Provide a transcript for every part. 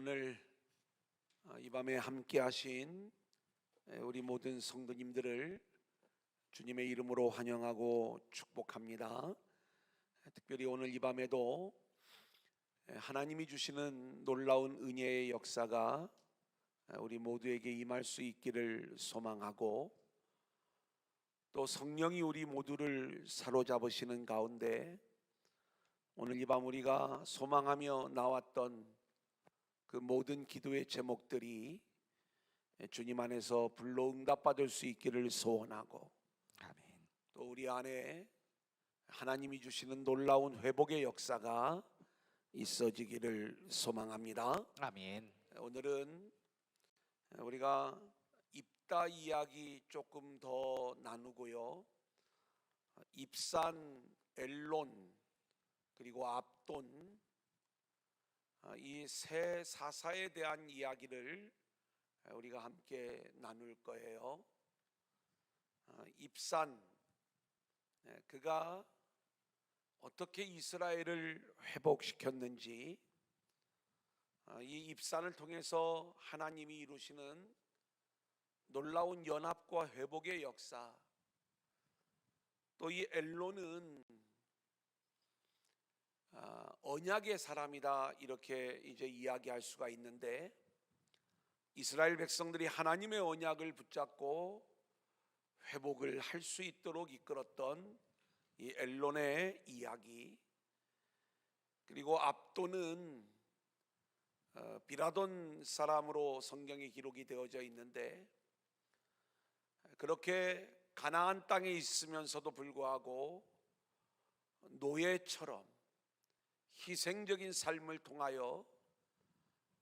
오늘 이 밤에 함께 하신 우리 모든 성도님들을 주님의 이름으로 환영하고 축복합니다. 특별히 오늘 이 밤에도 하나님이 주시는 놀라운 은혜의 역사가 우리 모두에게 임할 수 있기를 소망하고, 또 성령이 우리 모두를 사로잡으시는 가운데 오늘 이 밤 우리가 소망하며 나왔던 그 모든 기도의 제목들이 주님 안에서 불로 응답받을 수 있기를 소원하고, 아멘. 또 우리 안에 하나님이 주시는 놀라운 회복의 역사가 있어지기를 소망합니다. 아멘. 오늘은 우리가 입다 이야기 조금 더 나누고요, 입산, 엘론, 그리고 압돈, 이 세 사사에 대한 이야기를 우리가 함께 나눌 거예요. 입산, 그가 어떻게 이스라엘을 회복시켰는지, 이 입산을 통해서 하나님이 이루시는 놀라운 연합과 회복의 역사, 또 이 엘론은 언약의 사람이다, 이렇게 이제 이야기할 수가 있는데, 이스라엘 백성들이 하나님의 언약을 붙잡고 회복을 할 수 있도록 이끌었던 이 엘론의 이야기, 그리고 압돈은 비라돈 사람으로 성경에 기록이 되어져 있는데, 그렇게 가나안 땅에 있으면서도 불구하고 노예처럼 희생적인 삶을 통하여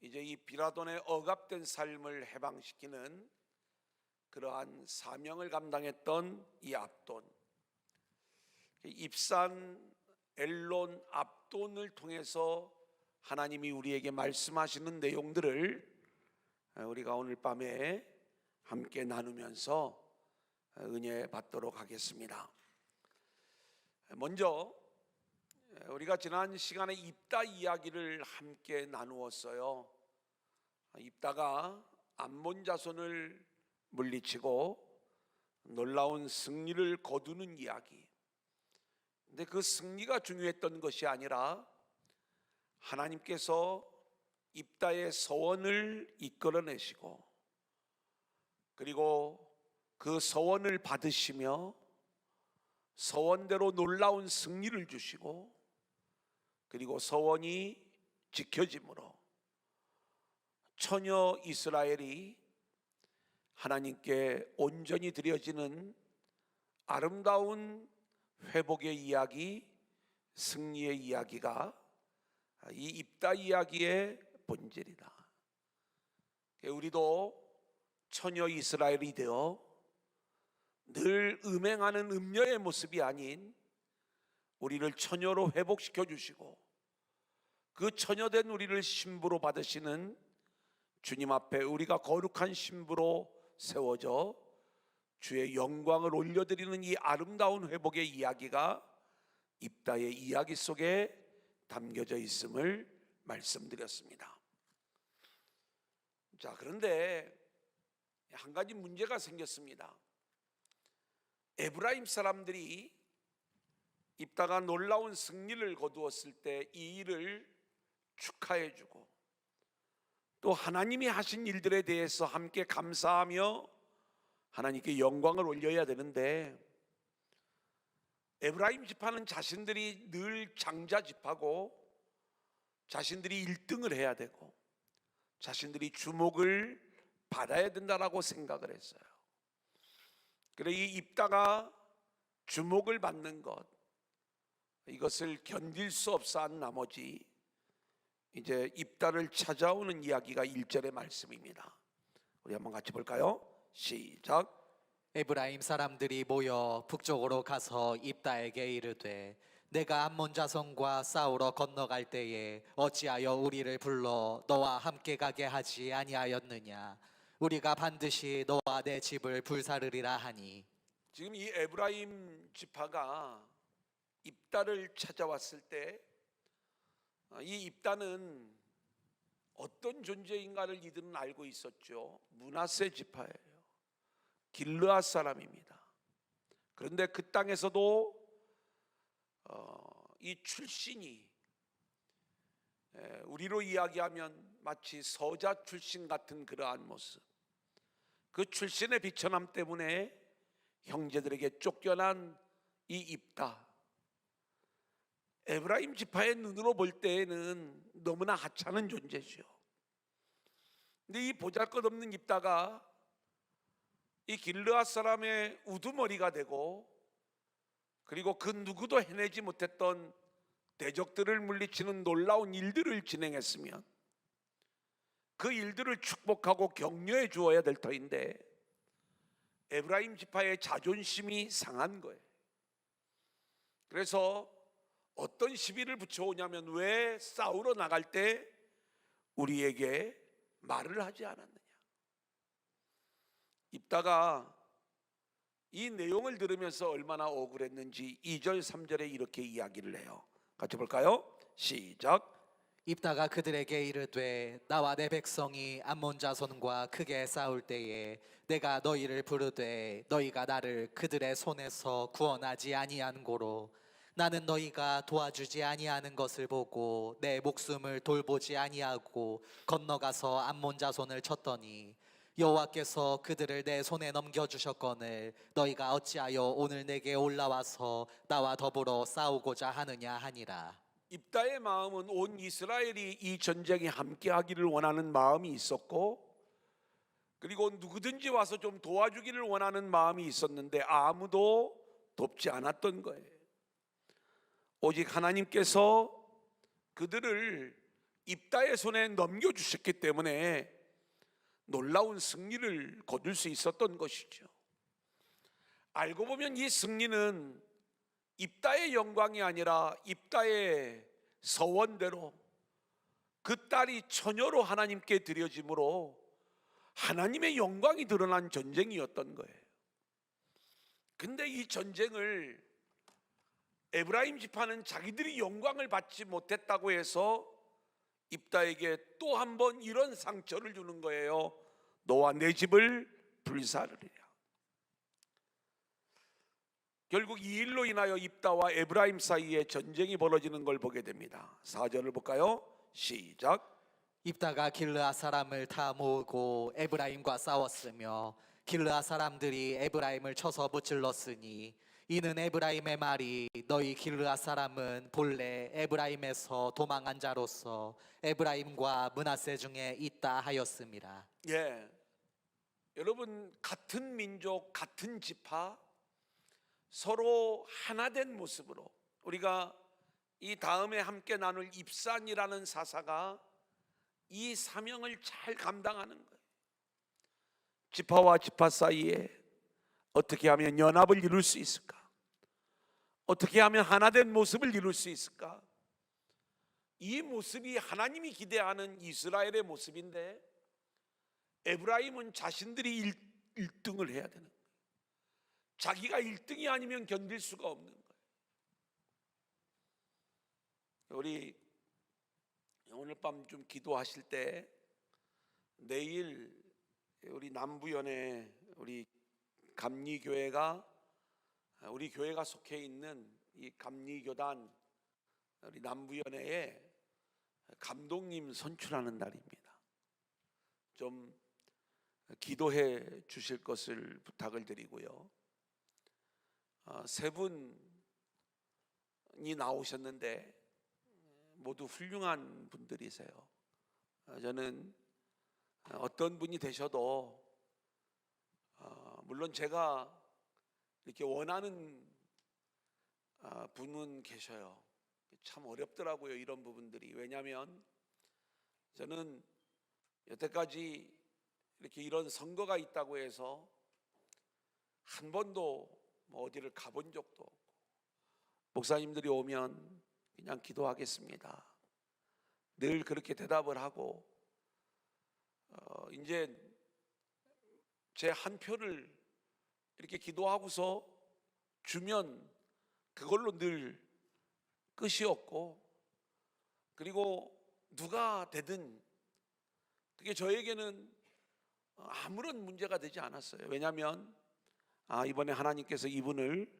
이제 이 비라돈의 억압된 삶을 해방시키는 그러한 사명을 감당했던 이 압돈, 입산, 엘론, 압돈을 통해서 하나님이 우리에게 말씀하시는 내용들을 우리가 오늘 밤에 함께 나누면서 은혜 받도록 하겠습니다. 먼저 우리가 지난 시간에 입다 이야기를 함께 나누었어요. 입다가 암몬 자손을 물리치고 놀라운 승리를 거두는 이야기. 근데 그 승리가 중요했던 것이 아니라 하나님께서 입다의 서원을 이끌어내시고, 그리고 그 서원을 받으시며 서원대로 놀라운 승리를 주시고, 그리고 서원이 지켜짐으로 처녀 이스라엘이 하나님께 온전히 드려지는 아름다운 회복의 이야기, 승리의 이야기가 이 입다 이야기의 본질이다. 우리도 처녀 이스라엘이 되어 늘 음행하는 음녀의 모습이 아닌 우리를 처녀로 회복시켜 주시고, 그 처녀된 우리를 신부로 받으시는 주님 앞에 우리가 거룩한 신부로 세워져 주의 영광을 올려드리는 이 아름다운 회복의 이야기가 입다의 이야기 속에 담겨져 있음을 말씀드렸습니다. 자, 그런데 한 가지 문제가 생겼습니다. 에브라임 사람들이 입다가 놀라운 승리를 거두었을 때 이 일을 축하해주고, 또 하나님이 하신 일들에 대해서 함께 감사하며 하나님께 영광을 올려야 되는데, 에브라임 지파는 자신들이 늘 장자 지파고 자신들이 1등을 해야 되고 자신들이 주목을 받아야 된다라고 생각을 했어요. 그래 이 입다가 주목을 받는 것, 이것을 견딜 수 없어 한 나머지 이제 입다를 찾아오는 이야기가 1절의 말씀입니다. 우리 한번 같이 볼까요? 시작. 에브라임 사람들이 모여 북쪽으로 가서 입다에게 이르되, 내가 암몬 자손과 싸우러 건너갈 때에 어찌하여 우리를 불러 너와 함께 가게 하지 아니하였느냐? 우리가 반드시 너와 내 집을 불사르리라 하니. 지금 이 에브라임 지파가 입다를 찾아왔을 때 이 입다는 어떤 존재인가를 이들은 알고 있었죠. 므낫세 지파예요. 길르앗 사람입니다. 그런데 그 땅에서도 이 출신이 우리로 이야기하면 마치 서자 출신 같은 그러한 모습, 그 출신의 비천함 때문에 형제들에게 쫓겨난 이 입다, 에브라임 지파의 눈으로 볼 때에는 너무나 하찮은 존재죠. 근데 이 보잘것없는 입다가 이 길르앗 사람의 우두머리가 되고, 그리고 그 누구도 해내지 못했던 대적들을 물리치는 놀라운 일들을 진행했으면 그 일들을 축복하고 격려해 주어야 될 터인데 에브라임 지파의 자존심이 상한 거예요. 그래서 어떤 시비를 붙여오냐면, 왜 싸우러 나갈 때 우리에게 말을 하지 않았느냐. 입다가 이 내용을 들으면서 얼마나 억울했는지 2절 3절에 이렇게 이야기를 해요. 같이 볼까요? 시작. 입다가 그들에게 이르되 나와 내 백성이 암몬 자손과 크게 싸울 때에 내가 너희를 부르되 너희가 나를 그들의 손에서 구원하지 아니한 고로 나는 너희가 도와주지 아니하는 것을 보고 내 목숨을 돌보지 아니하고 건너가서 암몬 자손을 쳤더니 여호와께서 그들을 내 손에 넘겨주셨거늘 너희가 어찌하여 오늘 내게 올라와서 나와 더불어 싸우고자 하느냐 하니라. 입다의 마음은 온 이스라엘이 이 전쟁에 함께하기를 원하는 마음이 있었고, 그리고 누구든지 와서 좀 도와주기를 원하는 마음이 있었는데 아무도 돕지 않았던 거예요. 오직 하나님께서 그들을 입다의 손에 넘겨주셨기 때문에 놀라운 승리를 거둘 수 있었던 것이죠. 알고 보면 이 승리는 입다의 영광이 아니라 입다의 서원대로 그 딸이 처녀로 하나님께 드려짐으로 하나님의 영광이 드러난 전쟁이었던 거예요. 근데 이 전쟁을 에브라임 지파는 자기들이 영광을 받지 못했다고 해서 입다에게 또 한 번 이런 상처를 주는 거예요. 너와 내 집을 불사르리라. 결국 이 일로 인하여 입다와 에브라임 사이에 전쟁이 벌어지는 걸 보게 됩니다. 4절을 볼까요? 시작. 입다가 길르앗 사람을 다 모으고 에브라임과 싸웠으며 길르앗 사람들이 에브라임을 쳐서 무찔렀으니 이는 에브라임의 말이 너희 길르앗 사람은 본래 에브라임에서 도망한 자로서 에브라임과 므낫세 중에 있다 하였음이라. 예, 여러분, 같은 민족, 같은 지파, 서로 하나된 모습으로 우리가 이 다음에 함께 나눌 입산이라는 사사가 이 사명을 잘 감당하는 거예요. 지파와 지파 사이에 어떻게 하면 연합을 이룰 수 있을까? 어떻게 하면 하나된 모습을 이룰 수 있을까? 이 모습이 하나님이 기대하는 이스라엘의 모습인데 에브라임은 자신들이 1등을 해야 되는 거예요. 자기가 1등이 아니면 견딜 수가 없는 거예요. 우리 오늘 밤 좀 기도하실 때 내일 우리 남부연에 우리 감리교회가 우리 교회가 속해 있는 이 감리교단 우리 남부연회에 감독님 선출하는 날입니다. 좀 기도해 주실 것을 부탁을 드리고요. 세 분이 나오셨는데 모두 훌륭한 분들이세요. 저는 어떤 분이 되셔도 물론 제가 이렇게 원하는 분은 계셔요. 참 어렵더라고요, 이런 부분들이. 왜냐하면 저는 여태까지 이렇게 이런 선거가 있다고 해서 한 번도 어디를 가본 적도 없고, 목사님들이 오면 그냥 기도하겠습니다, 늘 그렇게 대답을 하고 이제 제 한 표를 이렇게 기도하고서 주면 그걸로 늘 끝이었고, 그리고 누가 되든 그게 저에게는 아무런 문제가 되지 않았어요. 왜냐하면 이번에 하나님께서 이분을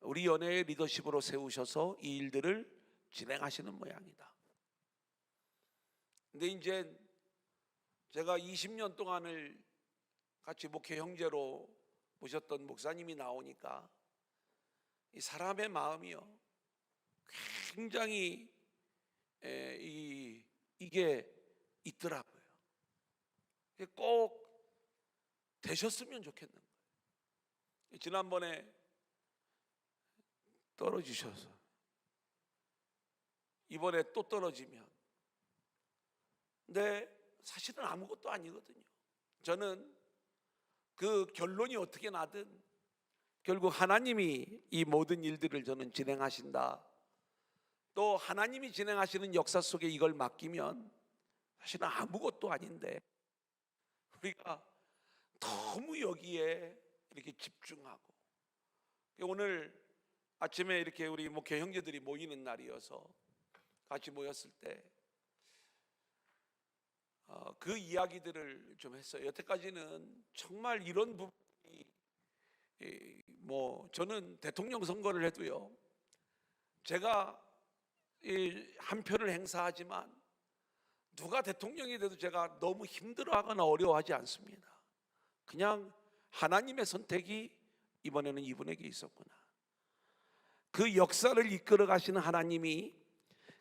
우리 연회의 리더십으로 세우셔서 이 일들을 진행하시는 모양이다. 근데 이제 제가 20년 동안을 같이 목회 형제로 모셨던 목사님이 나오니까 이 사람의 마음이요 굉장히 이게 있더라고요. 꼭 되셨으면 좋겠는 거예요. 지난번에 떨어지셔서 이번에 또 떨어지면, 근데 사실은 아무것도 아니거든요. 저는 그 결론이 어떻게 나든 결국 하나님이 이 모든 일들을 저는 진행하신다. 또 하나님이 진행하시는 역사 속에 이걸 맡기면 사실은 아무것도 아닌데 우리가 너무 여기에 이렇게 집중하고, 오늘 아침에 이렇게 우리 목회 형제들이 모이는 날이어서 같이 모였을 때 그 이야기들을 좀 했어요. 여태까지는 정말 이런 부분이 저는 대통령 선거를 해도요 제가 한 표를 행사하지만 누가 대통령이 돼도 제가 너무 힘들어하거나 어려워하지 않습니다. 그냥 하나님의 선택이 이번에는 이분에게 있었구나. 그 역사를 이끌어 가시는 하나님이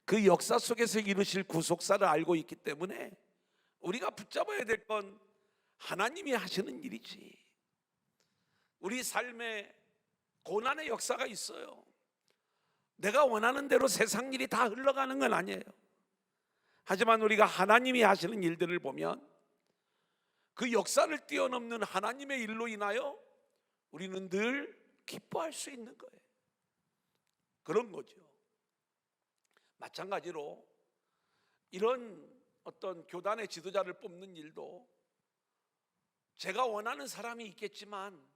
그 역사 속에서 이루실 구속사를 알고 있기 때문에 우리가 붙잡아야 될 건 하나님이 하시는 일이지. 우리 삶에 고난의 역사가 있어요. 내가 원하는 대로 세상 일이 다 흘러가는 건 아니에요. 하지만 우리가 하나님이 하시는 일들을 보면 그 역사를 뛰어넘는 하나님의 일로 인하여 우리는 늘 기뻐할 수 있는 거예요. 그런 거죠. 마찬가지로 이런 어떤 교단의 지도자를 뽑는 일도 제가 원하는 사람이 있겠지만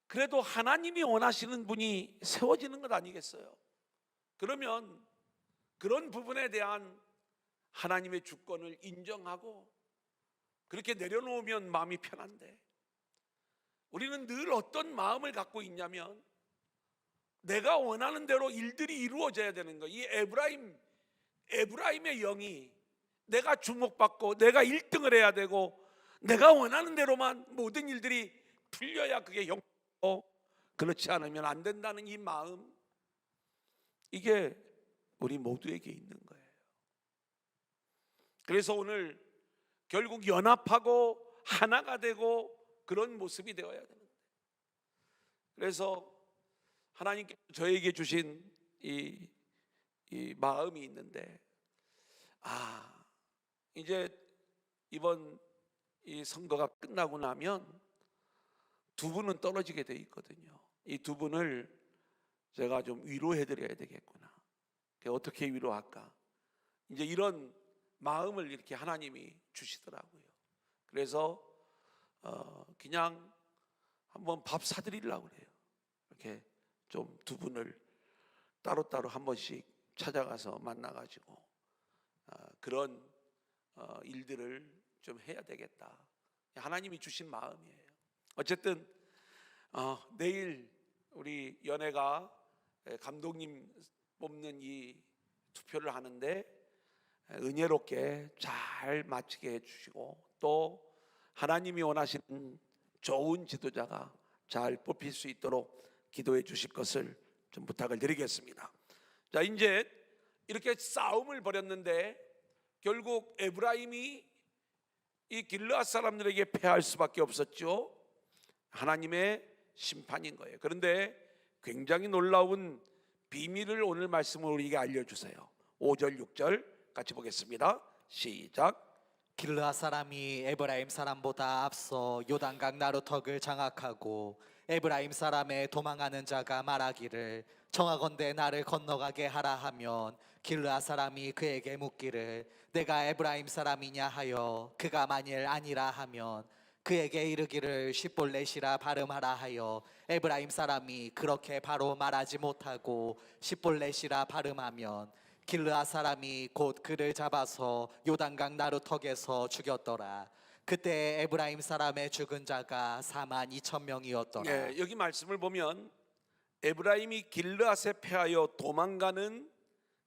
그래도 하나님이 원하시는 분이 세워지는 것 아니겠어요? 그러면 그런 부분에 대한 하나님의 주권을 인정하고 그렇게 내려놓으면 마음이 편한데, 우리는 늘 어떤 마음을 갖고 있냐면 내가 원하는 대로 일들이 이루어져야 되는 거예요. 이 에브라임의 영이 내가 주목받고 내가 1등을 해야 되고 내가 원하는 대로만 모든 일들이 풀려야 그게 영광이고, 그렇지 않으면 안 된다는 이 마음, 이게 우리 모두에게 있는 거예요. 그래서 오늘 결국 연합하고 하나가 되고 그런 모습이 되어야 되는데, 그래서 하나님께서 저에게 주신 이 마음이 있는데, 이제 이번 이 선거가 끝나고 나면 두 분은 떨어지게 돼 있거든요. 이 두 분을 제가 좀 위로해 드려야 되겠구나. 어떻게 위로할까? 이제 이런 마음을 이렇게 하나님이 주시더라고요. 그래서 그냥 한번 밥 사드리려고 그래요. 이렇게 좀 두 분을 따로따로 한 번씩 찾아가서 만나가지고 그런 일들을 좀 해야 되겠다. 하나님이 주신 마음이에요. 어쨌든 내일 우리 연회가 감독님 뽑는 이 투표를 하는데 은혜롭게 잘 마치게 해주시고, 또 하나님이 원하시는 좋은 지도자가 잘 뽑힐 수 있도록 기도해 주실 것을 좀 부탁을 드리겠습니다. 자, 이제 이렇게 싸움을 벌였는데 결국 에브라임이 이 길르앗 사람들에게 패할 수밖에 없었죠. 하나님의 심판인 거예요. 그런데 굉장히 놀라운 비밀을 오늘 말씀으로 우리에게 알려주세요. 5절 6절 같이 보겠습니다. 시작. 길르앗 사람이 에브라임 사람보다 앞서 요단강 나루턱을 장악하고 에브라임 사람의 도망하는 자가 말하기를 청하건대 나를 건너가게 하라 하면 길르앗 사람이 그에게 묻기를 내가 에브라임 사람이냐 하여 그가 만일 아니라 하면 그에게 이르기를 십볼렛이라 발음하라 하여 에브라임 사람이 그렇게 바로 말하지 못하고 십볼렛이라 발음하면 길르앗 사람이 곧 그를 잡아서 요단강 나루턱에서 죽였더라. 그때 에브라임 사람의 죽은 자가 4만 2천 명이었더라. 예, 여기 말씀을 보면 에브라임이 길르앗에 패하여 도망가는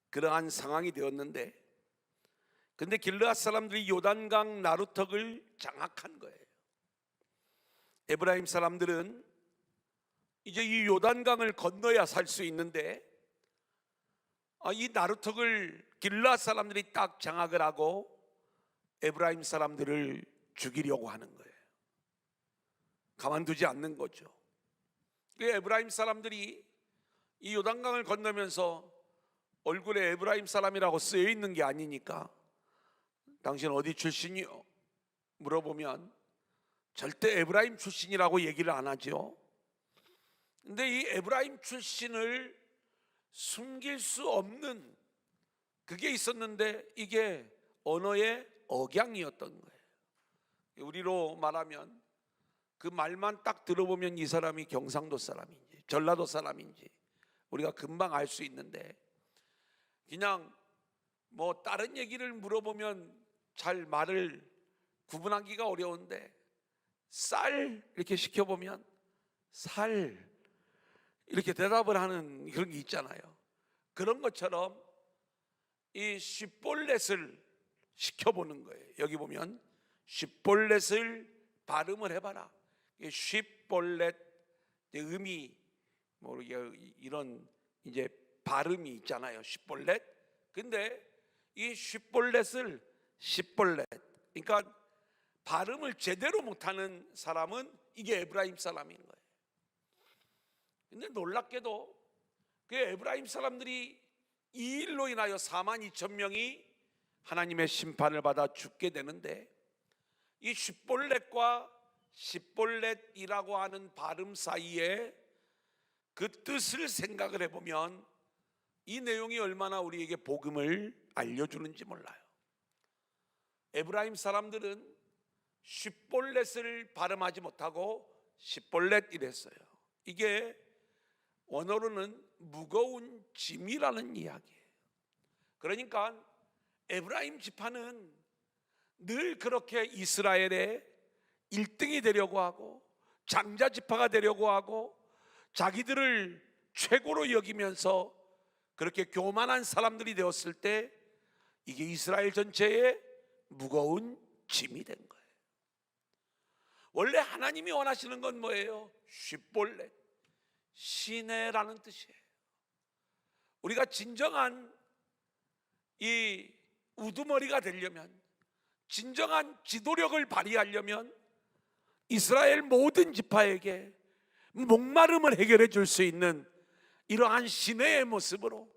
그러한 상황이 되었는데, 근데 길르앗 사람들이 요단강 나루턱을 장악한 거예요. 에브라임 사람들은 이제 이 요단강을 건너야 살 수 있는데, 이 나루턱을 길르앗 사람들이 딱 장악을 하고 에브라임 사람들을 죽이려고 하는 거예요. 가만두지 않는 거죠. 에브라임 사람들이 이 요단강을 건너면서 얼굴에 에브라임 사람이라고 쓰여 있는 게 아니니까 당신 어디 출신이요? 물어보면 절대 에브라임 출신이라고 얘기를 안 하죠. 근데 이 에브라임 출신을 숨길 수 없는 그게 있었는데, 이게 언어의 억양이었던 거예요. 우리로 말하면 그 말만 딱 들어보면 이 사람이 경상도 사람인지 전라도 사람인지 우리가 금방 알 수 있는데, 그냥 뭐 다른 얘기를 물어보면 잘 말을 구분하기가 어려운데, 쌀 이렇게 시켜보면 살 이렇게 대답을 하는 그런 게 있잖아요. 그런 것처럼 이 쉿볼렛을 시켜보는 거예요. 여기 보면 쉿볼렛을 발음을 해봐라. 쉿볼렛 음이 뭐 이런 이제 발음이 있잖아요. 쉿볼렛. 근데 이 쉿볼렛을 쉿볼렛, 그러니까 발음을 제대로 못하는 사람은 이게 에브라임 사람인 거예요. 근데 놀랍게도 그 에브라임 사람들이 이 일로 인하여 4만 2천 명이 하나님의 심판을 받아 죽게 되는데, 이 쉿볼렛과 십볼렛이라고 하는 발음 사이에 그 뜻을 생각을 해보면 이 내용이 얼마나 우리에게 복음을 알려주는지 몰라요. 에브라임 사람들은 쉿볼렛을 발음하지 못하고 십볼렛 이랬어요. 이게 원어로는 무거운 짐이라는 이야기예요. 그러니까 에브라임 지파는 늘 그렇게 이스라엘의 1등이 되려고 하고 장자 지파가 되려고 하고 자기들을 최고로 여기면서 그렇게 교만한 사람들이 되었을 때 이게 이스라엘 전체에 무거운 짐이 된 거예요. 원래 하나님이 원하시는 건 뭐예요? 쉿볼렛, 시내라는 뜻이에요. 우리가 진정한 이 우두머리가 되려면, 진정한 지도력을 발휘하려면 이스라엘 모든 지파에게 목마름을 해결해 줄 수 있는 이러한 시내의 모습으로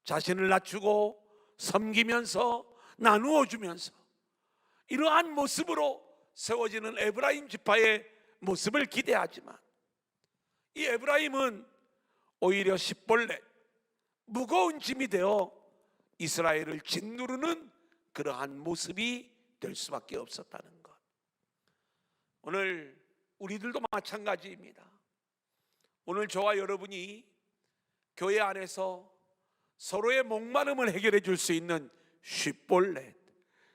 자신을 낮추고 섬기면서 나누어 주면서 이러한 모습으로 세워지는 에브라임 지파의 모습을 기대하지만, 이 에브라임은 오히려 십볼렛, 무거운 짐이 되어 이스라엘을 짓누르는 그러한 모습이 될 수밖에 없었다는 것. 오늘 우리들도 마찬가지입니다. 오늘 저와 여러분이 교회 안에서 서로의 목마름을 해결해 줄 수 있는 쉿볼렛,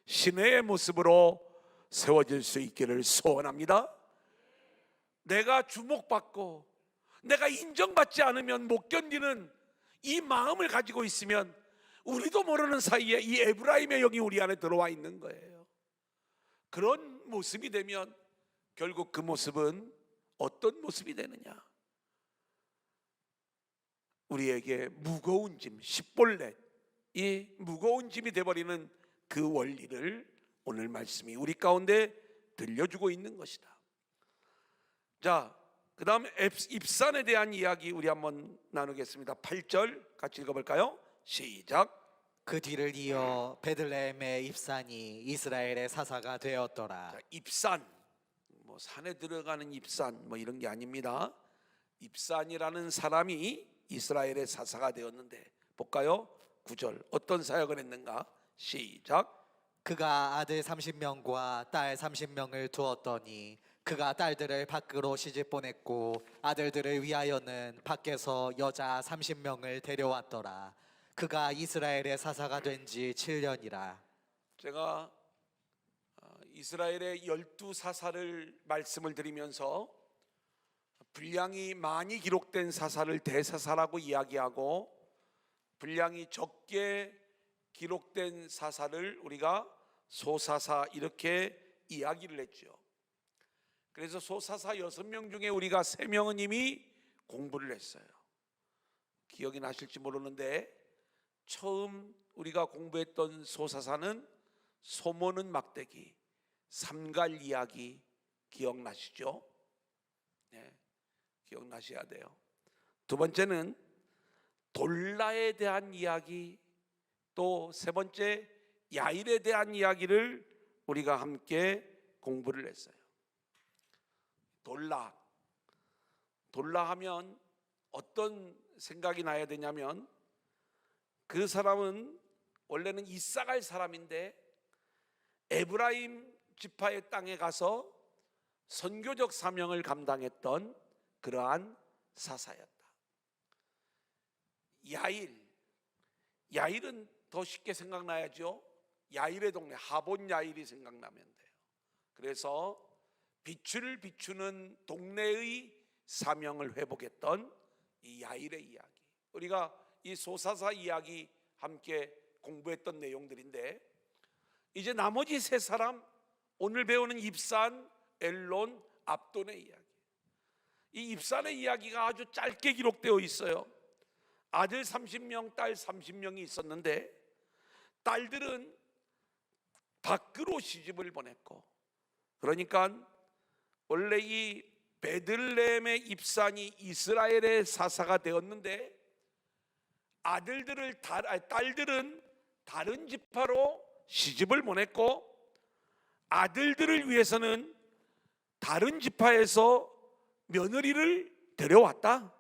시내의 모습으로 세워질 수 있기를 소원합니다. 내가 주목받고 내가 인정받지 않으면 못 견디는 이 마음을 가지고 있으면 우리도 모르는 사이에 이 에브라임의 영이 우리 안에 들어와 있는 거예요. 그런 모습이 되면 결국 그 모습은 어떤 모습이 되느냐? 우리에게 무거운 짐, 십볼렛, 이 무거운 짐이 되어버리는 그 원리를 오늘 말씀이 우리 가운데 들려주고 있는 것이다. 자, 그 다음 입산에 대한 이야기 우리 한번 나누겠습니다. 8절 같이 읽어볼까요? 시작. 그 뒤를 이어 베들레헴의 입산이 이스라엘의 사사가 되었더라. 자, 입산, 뭐 산에 들어가는 입산 뭐 이런 게 아닙니다. 입산이라는 사람이 이스라엘의 사사가 되었는데, 볼까요? 9절 어떤 사역을 했는가? 시작. 그가 아들 30명과 딸 30명을 두었더니 그가 딸들을 밖으로 시집 보냈고 아들들을 위하여는 밖에서 여자 30명을 데려왔더라. 그가 이스라엘의 사사가 된 지 7년이라. 제가 이스라엘의 12사사를 말씀을 드리면서 분량이 많이 기록된 사사를 대사사라고 이야기하고 분량이 적게 기록된 사사를 우리가 소사사 이렇게 이야기를 했죠. 그래서 소사사 6명 중에 우리가 3명은 이미 공부를 했어요. 기억이 나실지 모르는데 처음 우리가 공부했던 소사사는 소모는 막대기, 삼갈 이야기 기억나시죠? 네, 기억나셔야 돼요. 두 번째는 돌라에 대한 이야기, 또 세 번째 야일에 대한 이야기를 우리가 함께 공부를 했어요. 돌라 하면 어떤 생각이 나야 되냐면 그 사람은 원래는 이사갈 사람인데 에브라임 지파의 땅에 가서 선교적 사명을 감당했던 그러한 사사였다. 야일은 더 쉽게 생각나야죠. 야일의 동네 하본 야일이 생각나면 돼요. 그래서 빛을 비추는 동네의 사명을 회복했던 이 야일의 이야기, 우리가 이 소사사 이야기 함께 공부했던 내용들인데 이제 나머지 세 사람, 오늘 배우는 입산, 엘론, 압돈의 이야기. 이 입산의 이야기가 아주 짧게 기록되어 있어요. 아들 30명, 딸 30명이 있었는데 딸들은 밖으로 시집을 보냈고, 그러니까 원래 이 베들레헴의 입산이 이스라엘의 사사가 되었는데 딸들은 다른 지파로 시집을 보냈고 아들들을 위해서는 다른 지파에서 며느리를 데려왔다.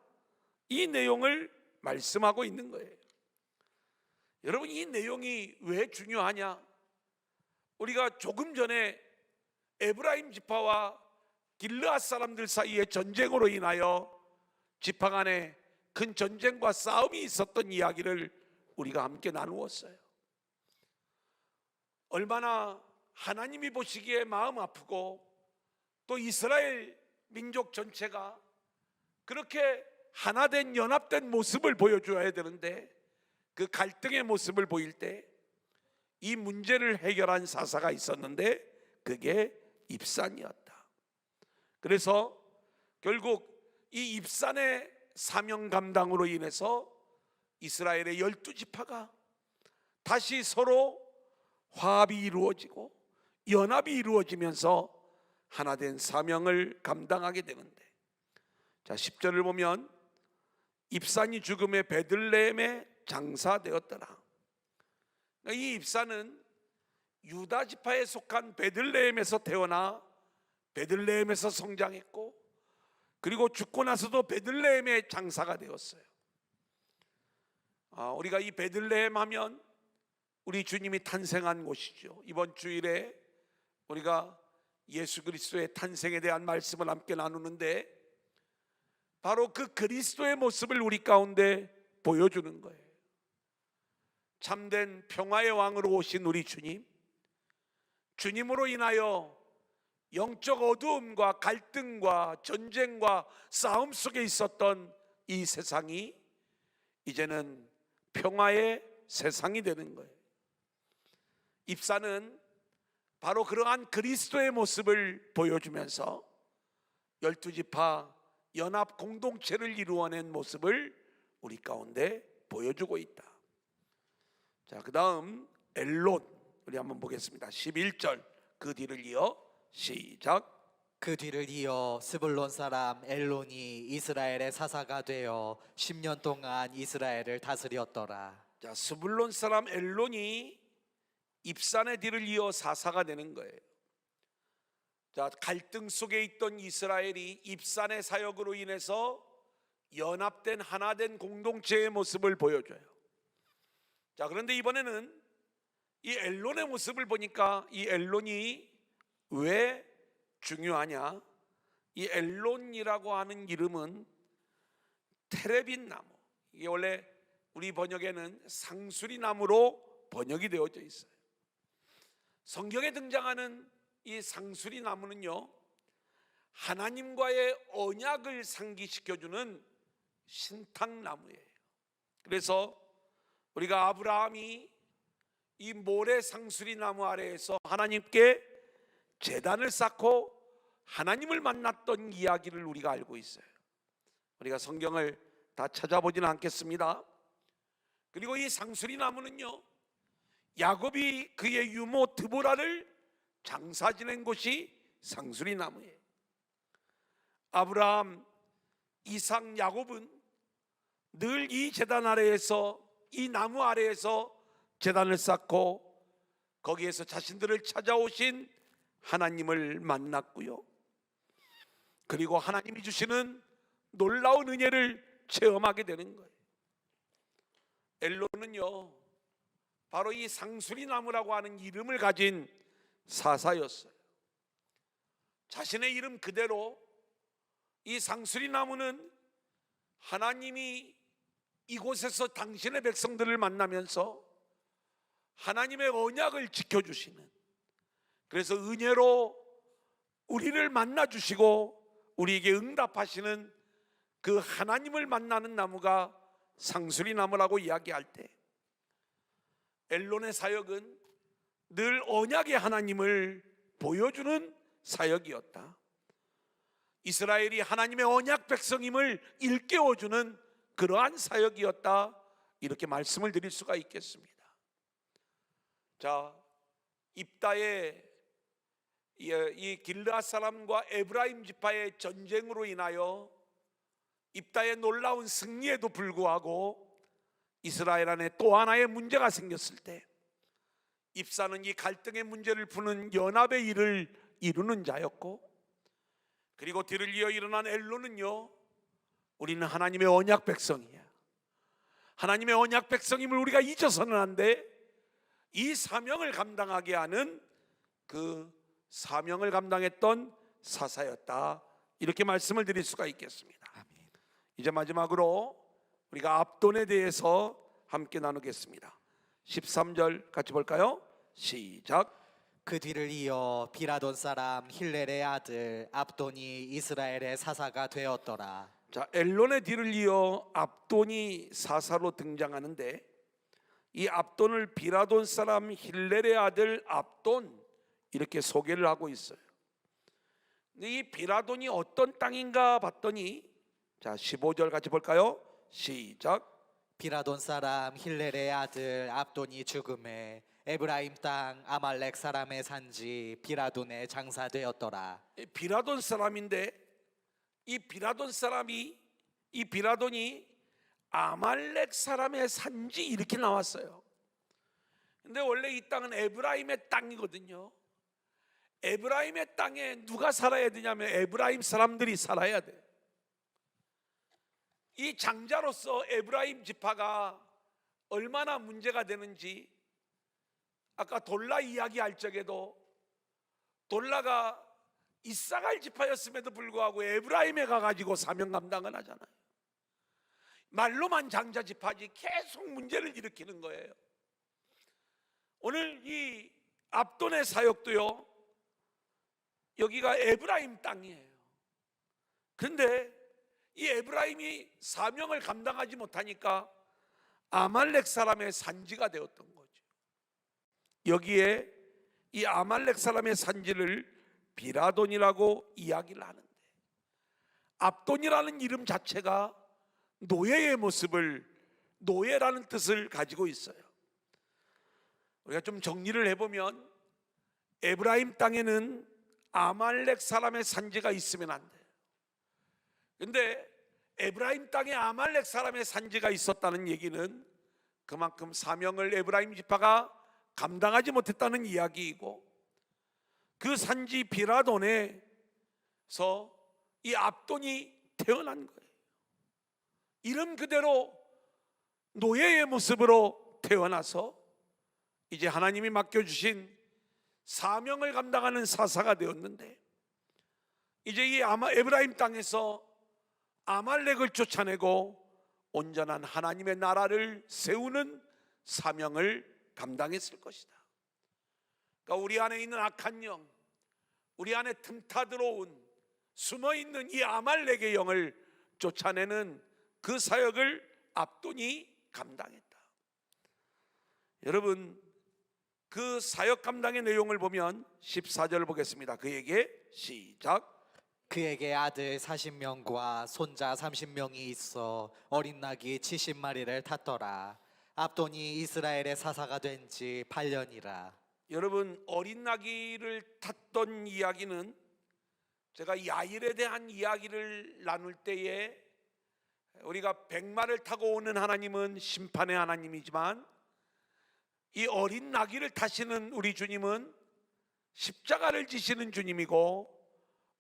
이 내용을 말씀하고 있는 거예요. 여러분, 이 내용이 왜 중요하냐? 우리가 조금 전에 에브라임 지파와 길르앗 사람들 사이의 전쟁으로 인하여 지파 간에 큰 전쟁과 싸움이 있었던 이야기를 우리가 함께 나누었어요. 얼마나 하나님이 보시기에 마음 아프고 또 이스라엘 민족 전체가 그렇게 하나된 연합된 모습을 보여줘야 되는데 그 갈등의 모습을 보일 때 이 문제를 해결한 사사가 있었는데 그게 입산이었다. 그래서 결국 이 입산의 사명 감당으로 인해서 이스라엘의 12지파가 다시 서로 화합이 이루어지고 연합이 이루어지면서 하나된 사명을 감당하게 되는데, 자 10절을 보면 입산이 죽음에 베들레헴에 장사되었더라. 이 입산은 유다 지파에 속한 베들레헴에서 태어나 베들레헴에서 성장했고 그리고 죽고 나서도 베들레헴의 장사가 되었어요. 우리가 이 베들레헴 하면 우리 주님이 탄생한 곳이죠. 이번 주일에 우리가 예수 그리스도의 탄생에 대한 말씀을 함께 나누는데 바로 그 그리스도의 모습을 우리 가운데 보여주는 거예요. 참된 평화의 왕으로 오신 우리 주님으로 인하여 영적 어두움과 갈등과 전쟁과 싸움 속에 있었던 이 세상이 이제는 평화의 세상이 되는 거예요. 입산은 바로 그러한 그리스도의 모습을 보여주면서 12지파 연합 공동체를 이루어낸 모습을 우리 가운데 보여주고 있다. 자, 그 다음 엘론 우리 한번 보겠습니다. 11절 그 뒤를 이어 시작. 그 뒤를 이어 스불론 사람 엘론이 이스라엘의 사사가 되어 10년 동안 이스라엘을 다스렸더라. 자, 스불론 사람 엘론이 입산의 뒤를 이어 사사가 되는 거예요. 자, 갈등 속에 있던 이스라엘이 입산의 사역으로 인해서 연합된 하나된 공동체의 모습을 보여줘요. 자, 그런데 이번에는 이 엘론의 모습을 보니까 이 엘론이 왜 중요하냐? 이 엘론이라고 하는 이름은 테레빈 나무, 이게 원래 우리 번역에는 상수리나무로 번역이 되어져 있어요. 성경에 등장하는 이 상수리나무는요, 하나님과의 언약을 상기시켜주는 신탁나무예요. 그래서 우리가 아브라함이 이 모래 상수리나무 아래에서 하나님께 제단을 쌓고 하나님을 만났던 이야기를 우리가 알고 있어요. 우리가 성경을 다 찾아보지는 않겠습니다. 그리고 이 상수리나무는요, 야곱이 그의 유모 드보라를 장사 지낸 곳이 상수리나무예요. 아브라함, 이삭, 야곱은 늘 이 제단 아래에서, 이 나무 아래에서 제단을 쌓고 거기에서 자신들을 찾아오신 하나님을 만났고요, 그리고 하나님이 주시는 놀라운 은혜를 체험하게 되는 거예요. 엘론은요, 바로 이 상수리나무라고 하는 이름을 가진 사사였어요. 자신의 이름 그대로 이 상수리나무는 하나님이 이곳에서 당신의 백성들을 만나면서 하나님의 언약을 지켜주시는, 그래서 은혜로 우리를 만나주시고 우리에게 응답하시는 그 하나님을 만나는 나무가 상수리나무라고 이야기할 때, 엘론의 사역은 늘 언약의 하나님을 보여주는 사역이었다. 이스라엘이 하나님의 언약 백성임을 일깨워주는 그러한 사역이었다, 이렇게 말씀을 드릴 수가 있겠습니다. 자, 입다의 이 길르앗 사람과 에브라임 지파의 전쟁으로 인하여 입다의 놀라운 승리에도 불구하고 이스라엘 안에 또 하나의 문제가 생겼을 때, 입사는 이 갈등의 문제를 푸는 연합의 일을 이루는 자였고, 그리고 뒤를 이어 일어난 엘론은요, 우리는 하나님의 언약 백성이야, 하나님의 언약 백성임을 우리가 잊어서는 안 돼, 이 사명을 감당하게 하는 그 사명을 감당했던 사사였다, 이렇게 말씀을 드릴 수가 있겠습니다. 아멘. 이제 마지막으로 우리가 압돈에 대해서 함께 나누겠습니다. 13절 같이 볼까요? 시작. 그 뒤를 이어 비라돈 사람 힐렐의 아들 압돈이 이스라엘의 사사가 되었더라. 자, 엘론의 뒤를 이어 압돈이 사사로 등장하는데, 이 압돈을 비라돈 사람 힐렐의 아들 압돈, 이렇게 소개를 하고 있어요. 근데 이 비라돈이 어떤 땅인가 봤더니, 자 15절 같이 볼까요? 시작. 비라돈 사람 힐렐의 아들 압돈이 죽음에 에브라임 땅 아말렉 사람의 산지 비라돈에 장사되었더라. 비라돈 사람인데, 이 비라돈 사람이, 이 비라돈이 아말렉 사람의 산지 이렇게 나왔어요. 근데 원래 이 땅은 에브라임의 땅이거든요. 에브라임의 땅에 누가 살아야 되냐면 에브라임 사람들이 살아야 돼. 이 장자로서 에브라임 지파가 얼마나 문제가 되는지, 아까 돌라 이야기할 적에도 돌라가 이사갈 지파였음에도 불구하고 에브라임에 가가지고 사명 감당을 하잖아요. 말로만 장자 지파지 계속 문제를 일으키는 거예요. 오늘 이 압돈의 사역도요, 여기가 에브라임 땅이에요. 그런데 이 에브라임이 사명을 감당하지 못하니까 아말렉 사람의 산지가 되었던 거죠. 여기에 이 아말렉 사람의 산지를 비라돈이라고 이야기를 하는데, 압돈이라는 이름 자체가 노예의 모습을, 노예라는 뜻을 가지고 있어요. 우리가 좀 정리를 해보면, 에브라임 땅에는 아말렉 사람의 산지가 있으면 안 돼요. 근데 에브라임 땅에 아말렉 사람의 산지가 있었다는 얘기는 그만큼 사명을 에브라임 지파가 감당하지 못했다는 이야기이고, 그 산지 비라돈에서 이 압돈이 태어난 거예요. 이름 그대로 노예의 모습으로 태어나서 이제 하나님이 맡겨주신 사명을 감당하는 사사가 되었는데, 이제 이 에브라임 땅에서 아말렉을 쫓아내고 온전한 하나님의 나라를 세우는 사명을 감당했을 것이다. 그러니까 우리 안에 있는 악한 영, 우리 안에 틈타 들어온 숨어있는 이 아말렉의 영을 쫓아내는 그 사역을 압돈이 감당했다. 여러분, 그 사역 감당의 내용을 보면 14절 보겠습니다. 그에게 시작. 그에게 아들 40명과 손자 30명이 있어 어린 낙이 70마리를 탔더라. 압돈이 이스라엘의 사사가 된 지 8년이라. 여러분, 어린 나귀를 탔던 이야기는 제가 야일에 대한 이야기를 나눌 때에 우리가 백마를 타고 오는 하나님은 심판의 하나님이지만 이 어린 나귀를 타시는 우리 주님은 십자가를 지시는 주님이고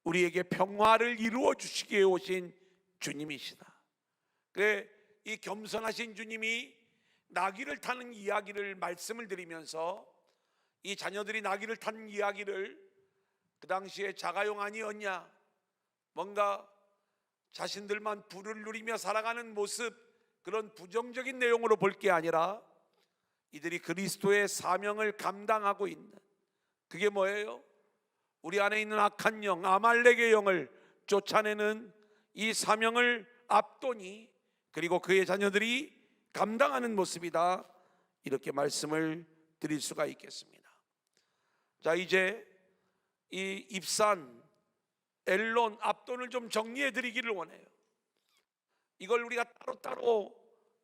우리에게 평화를 이루어 주시기에 오신 주님이시다. 그래, 이 겸손하신 주님이 나귀를 타는 이야기를 말씀을 드리면서 이 자녀들이 나귀를 타는 이야기를 그 당시에 자가용 아니었냐, 뭔가 자신들만 부를 누리며 살아가는 모습, 그런 부정적인 내용으로 볼 게 아니라 이들이 그리스도의 사명을 감당하고 있는, 그게 뭐예요? 우리 안에 있는 악한 영, 아말렉의 영을 쫓아내는 이 사명을 압돈이, 그리고 그의 자녀들이 감당하는 모습이다, 이렇게 말씀을 드릴 수가 있겠습니다. 자, 이제 이 입산, 엘론, 압돈을 좀 정리해 드리기를 원해요. 이걸 우리가 따로따로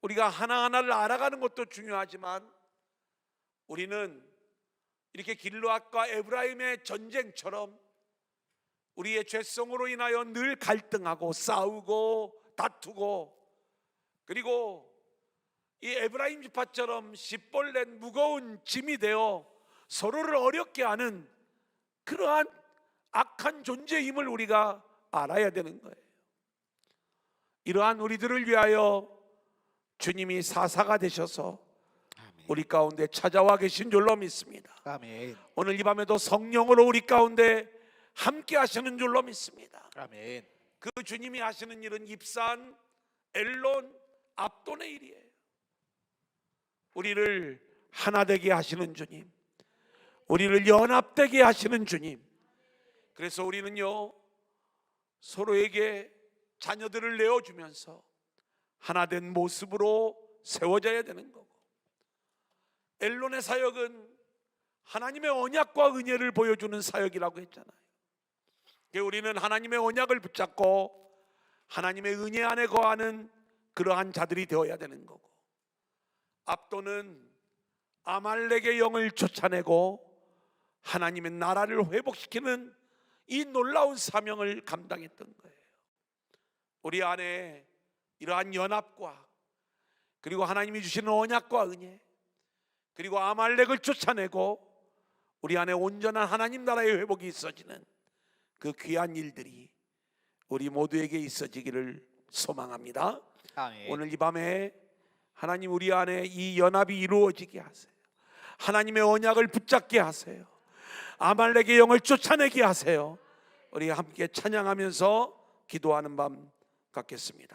우리가 하나하나를 알아가는 것도 중요하지만 우리는 이렇게 길르앗과 에브라임의 전쟁처럼 우리의 죄성으로 인하여 늘 갈등하고 싸우고 다투고, 그리고 이 에브라임 지파처럼 십벌낸 무거운 짐이 되어 서로를 어렵게 하는 그러한 악한 존재임을 우리가 알아야 되는 거예요. 이러한 우리들을 위하여 주님이 사사가 되셔서 우리 가운데 찾아와 계신 줄로 믿습니다. 아멘. 오늘 이 밤에도 성령으로 우리 가운데 함께 하시는 줄로 믿습니다. 아멘. 그 주님이 하시는 일은 입산, 엘론, 압돈의 일이에요. 우리를 하나 되게 하시는 주님, 우리를 연합되게 하시는 주님. 그래서 우리는요, 서로에게 자녀들을 내어주면서 하나된 모습으로 세워져야 되는 거고, 엘론의 사역은 하나님의 언약과 은혜를 보여주는 사역이라고 했잖아요. 우리는 하나님의 언약을 붙잡고 하나님의 은혜 안에 거하는 그러한 자들이 되어야 되는 거고, 압돈은 아말렉의 영을 쫓아내고 하나님의 나라를 회복시키는 이 놀라운 사명을 감당했던 거예요. 우리 안에 이러한 연합과, 그리고 하나님이 주시는 언약과 은혜, 그리고 아말렉을 쫓아내고 우리 안에 온전한 하나님 나라의 회복이 있어지는 그 귀한 일들이 우리 모두에게 있어지기를 소망합니다. 아멘. 오늘 이 밤에 하나님 우리 안에 이 연합이 이루어지게 하세요. 하나님의 언약을 붙잡게 하세요. 아말렉의 영을 쫓아내게 하세요. 우리 함께 찬양하면서 기도하는 밤 갖겠습니다.